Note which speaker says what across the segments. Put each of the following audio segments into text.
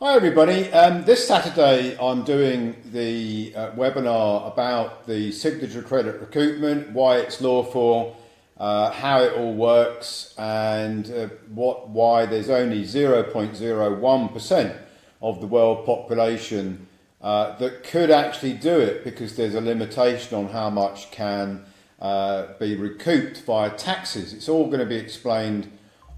Speaker 1: Hi everybody, this Saturday I'm doing the webinar about the signature credit recoupment, why it's lawful, how it all works, and why there's only 0.01% of the world population that could actually do it, because there's a limitation on how much can be recouped via taxes. It's all going to be explained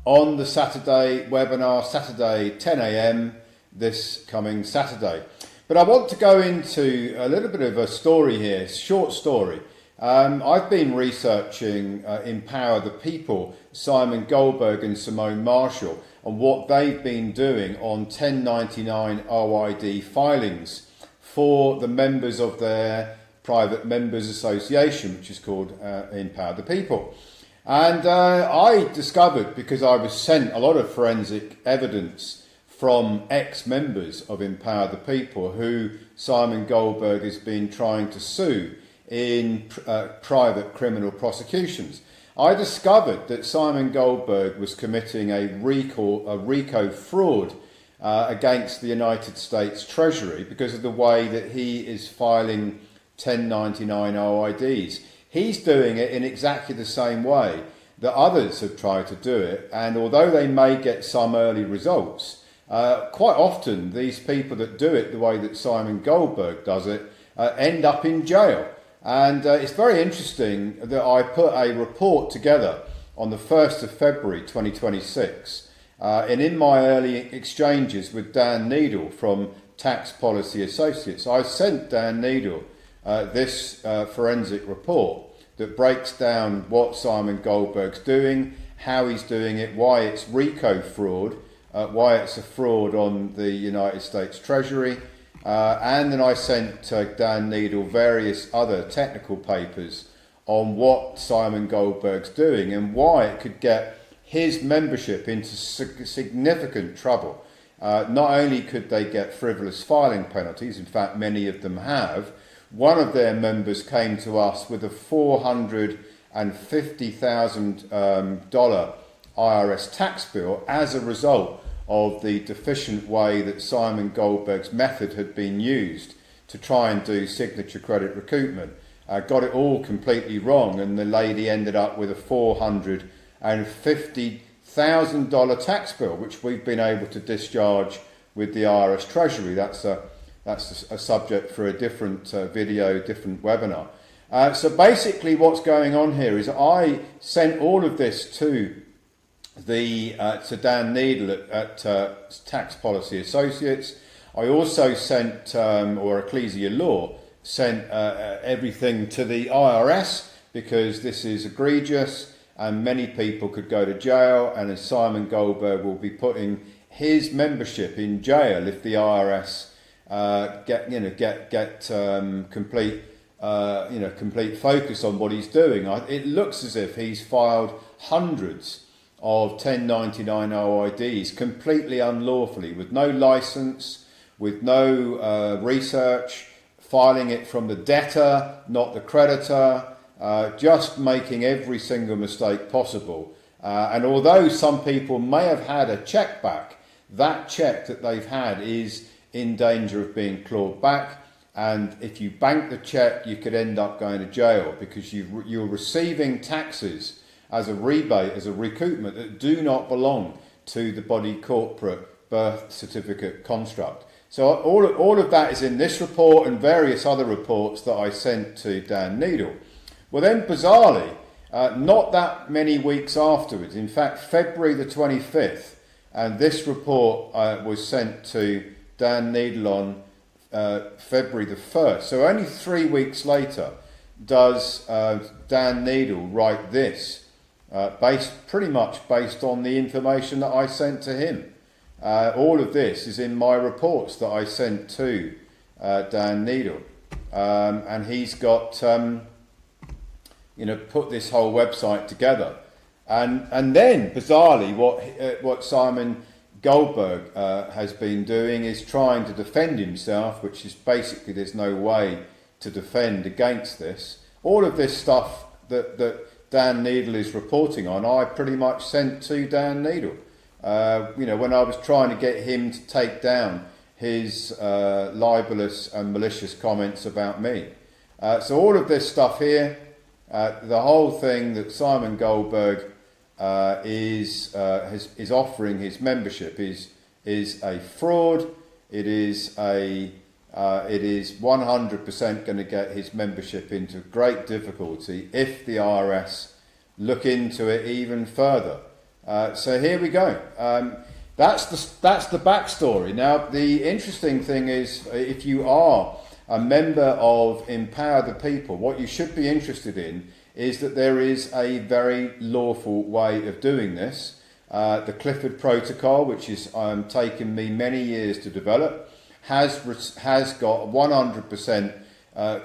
Speaker 1: on the Saturday webinar, Saturday 10 a.m. this coming Saturday. But I want to go into a little bit of a story here, short story. I've been researching Empower the People, Simon Goldberg and Simone Marshall, and what they've been doing on 1099 OID filings for the members of their private members association, which is called Empower the People. And I discovered, because I was sent a lot of forensic evidence from ex-members of Empower the People who Simon Goldberg has been trying to sue in private criminal prosecutions. I discovered that Simon Goldberg was committing a RICO fraud against the United States Treasury because of the way that he is filing 1099 OIDs. He's doing it in exactly the same way that others have tried to do it, and although they may get some early results, quite often these people that do it the way that Simon Goldberg does it end up in jail. And it's very interesting that I put a report together on the 1st of February 2026, and in my early exchanges with Dan Needle from Tax Policy Associates, I sent Dan Needle this forensic report that breaks down what Simon Goldberg's doing, how he's doing it, why it's RICO fraud, why it's a fraud on the United States Treasury, and then I sent Dan Needle various other technical papers on what Simon Goldberg's doing and why it could get his membership into significant trouble. Not only could they get frivolous filing penalties, in fact many of them have. One of their members came to us with a $450,000 IRS tax bill as a result of the deficient way that Simon Goldberg's method had been used to try and do signature credit recoupment. Got it all completely wrong, and the lady ended up with a $450,000 tax bill, which we've been able to discharge with the IRS Treasury. That's a subject for a different video, different webinar. So basically what's going on here is I sent all of this to Dan Needle at Tax Policy Associates. I also sent, or Ecclesia Law, sent everything to the IRS, because this is egregious and many people could go to jail, and as Simon Goldberg will be putting his membership in jail if the IRS get complete complete focus on what he's doing. It looks as if he's filed hundreds of 1099 OIDs completely unlawfully, with no license, with no research, filing it from the debtor, not the creditor, just making every single mistake possible. And although some people may have had a check back, that check that they've had is in danger of being clawed back, and if you bank the check you could end up going to jail, because you're receiving taxes as a rebate, as a recoupment, that do not belong to the body corporate birth certificate construct. So all of that is in this report and various other reports that I sent to Dan Needle. Well then, bizarrely, not that many weeks afterwards, in fact February the 25th, and this report was sent to Dan Needle on February the 1st. So only 3 weeks later does Dan Needle write this, pretty much based on the information that I sent to him. All of this is in my reports that I sent to Dan Needle, and he's got put this whole website together, and then bizarrely what Simon Goldberg has been doing is trying to defend himself, which is basically there's no way to defend against this. All of this stuff that Dan Needle is reporting on, I pretty much sent to Dan Needle. when I was trying to get him to take down his libelous and malicious comments about me. So all of this stuff here, the whole thing that Simon Goldberg is offering his membership is a fraud. It is 100% going to get his membership into great difficulty if the IRS look into it even further. So here we go. That's the backstory. Now, the interesting thing is, if you are a member of Empower the People, what you should be interested in is that there is a very lawful way of doing this. The Clifford Protocol, which is taken me many years to develop, has got 100%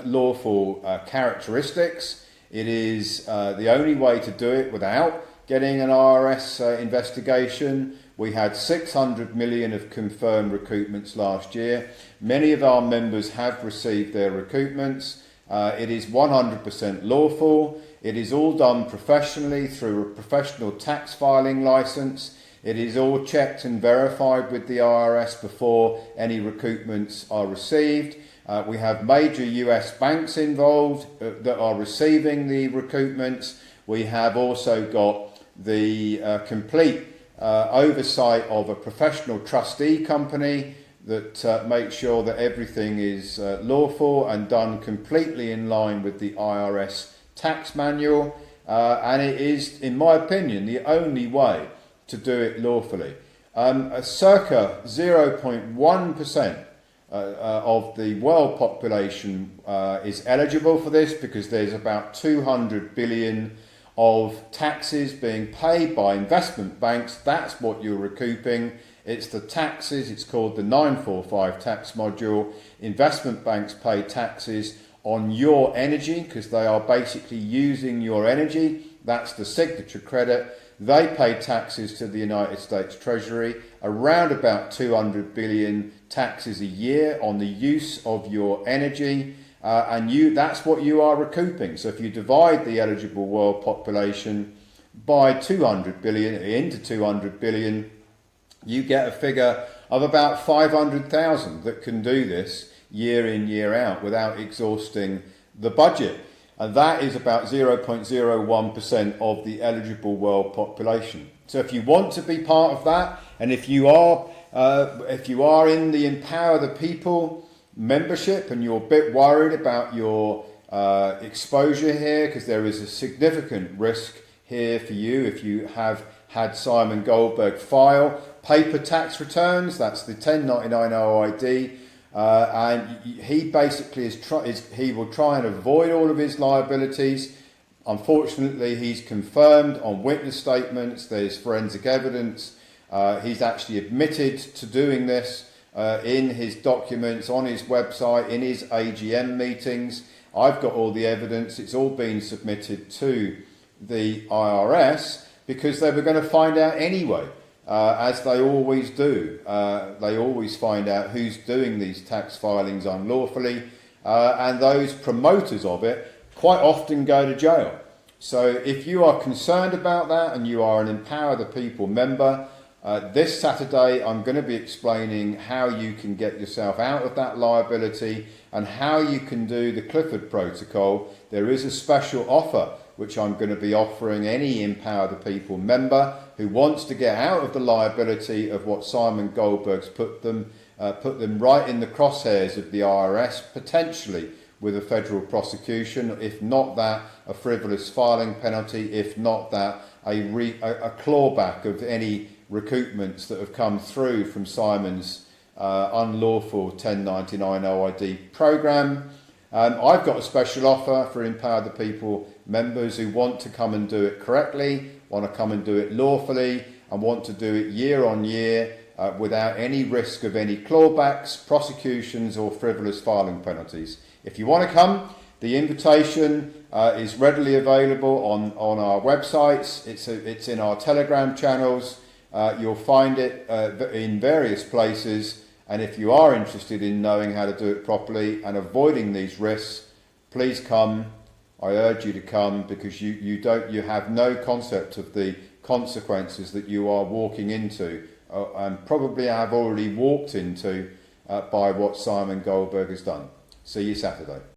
Speaker 1: lawful characteristics. It is the only way to do it without getting an IRS investigation. We had 600 million of confirmed recoupments last year. Many of our members have received their recoupments. It is 100% lawful. It is all done professionally through a professional tax filing license. It is all checked and verified with the IRS before any recoupments are received. We have major US banks involved that are receiving the recoupments. We have also got the complete oversight of a professional trustee company that makes sure that everything is lawful and done completely in line with the IRS tax manual. And it is, in my opinion, the only way to do it lawfully. Circa 0.1% of the world population is eligible for this, because there's about 200 billion of taxes being paid by investment banks. That's what you're recouping. It's the taxes. It's called the 945 tax module. Investment banks pay taxes on your energy because they are basically using your energy. That's the signature credit. They pay taxes to the United States Treasury, around about 200 billion taxes a year on the use of your energy. That's what you are recouping. So if you divide the eligible world population by 200 billion into 200 billion, you get a figure of about 500,000 that can do this year in, year out without exhausting the budget. And that is about 0.01% of the eligible world population. So if you want to be part of that, and if you are in the Empower the People membership and you're a bit worried about your exposure here, because there is a significant risk here for you if you have had Simon Goldberg file paper tax returns, that's the 1099 OID, and he basically he will try and avoid all of his liabilities. Unfortunately, he's confirmed on witness statements, there's forensic evidence, he's actually admitted to doing this in his documents, on his website, in his AGM meetings. I've got all the evidence. It's all been submitted to the IRS because they were going to find out anyway, as they always do. They always find out who's doing these tax filings unlawfully, and those promoters of it quite often go to jail. So if you are concerned about that and you are an Empower the People member, this Saturday I'm going to be explaining how you can get yourself out of that liability and how you can do the Clifford Protocol. There is a special offer which I'm going to be offering any Empower the People member who wants to get out of the liability of what Simon Goldberg's put them right in the crosshairs of the IRS, potentially with a federal prosecution, if not that, a frivolous filing penalty, if not that, a clawback of any recoupments that have come through from Simon's unlawful 1099 OID program. I've got a special offer for Empower the People members who want to come and do it correctly, want to come and do it lawfully, and want to do it year on year without any risk of any clawbacks, prosecutions or frivolous filing penalties. If you want to come, the invitation is readily available on our websites. It's in our Telegram channels. You'll find it in various places, and if you are interested in knowing how to do it properly and avoiding these risks, please come. I urge you to come, because you have no concept of the consequences that you are walking into and probably have already walked into by what Simon Goldberg has done. See you Saturday.